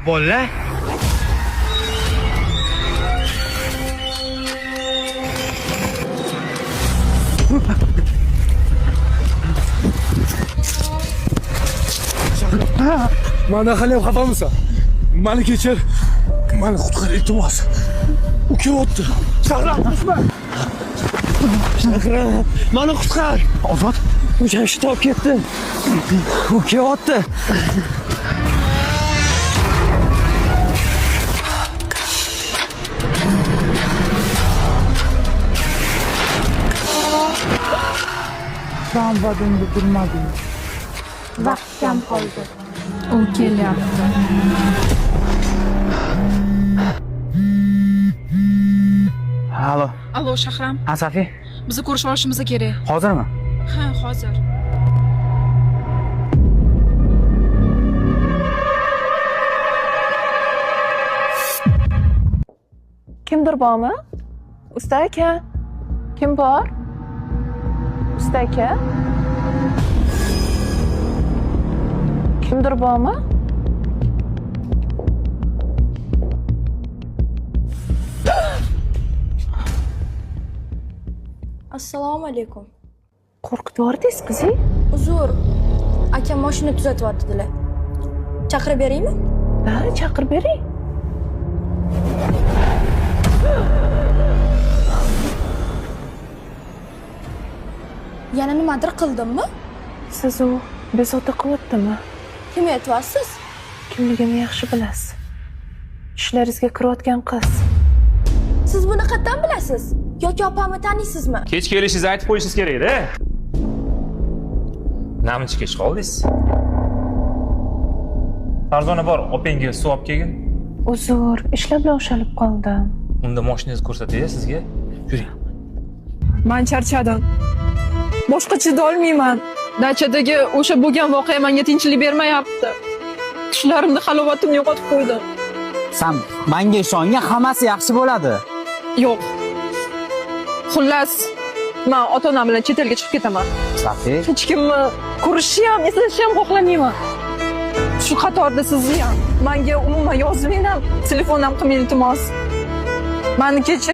bolalar. Mana hali ham xafamisan? Meni kechir. Meni qutqar iltimos. U kelyapti. Shahram, qochma. Shahram, meni qutqar. Ozod, u Jamshid olib ketdi. U kelyapti. Son bodingni bilmadim. Vaqt kam qoldi. U kelyapti. Alo. Allo, Shahram. Ha, Safi. Bizni ko'rishib olishimiz kerak. Hozirmi? Ha, hozir. Kimdir bormi? Usta aka. Kim bor? Usta aka. Kimdir bormi? Assalomu alaykum. Qo'rqitib yubordingiz qizi? Uzr. Akam mashina tuzatyaptilar. Chaqirib beraymi? Ha, chaqirib bering. Yana nimadir qildimmi? Siz u bezovta qilyaptimi? Kim aytyapsiz? Kimligini yaxshi bilasiz. Ishlaringizga kirayotgan qiz. Siz buni qayerdan bilasiz? Yoki opamni taniysizmi? Kech kelishingizni aytib qo'yishingiz kerak-da. Namuncha kech qoldingiz? Farzona bor, opangga suv olib kelgin. Uzr, ishlar bilan ushalib qoldim. Unda mashinangizni ko'rsatay sizga. Yuring. Men charchadim. Boshqa chida olmayman. Dachadagi o'sha bo'lgan voqea menga tinchlik bermayapti. Tushlarimda halovatimni yo'qotib qo'ydim. Sen menga ishongan, hammasi yaxshi bo'ladi. Yo'q. Xullas, men ota-onam bilan chet elga chiqib ketaman. Safi. Hech kimni ko'rishni ham, eslashni ham xohlamayman. Shu qatorda sizni ham. Menga umuman yozmang ham, telefon ham qilmang iltimos. Meni kechir.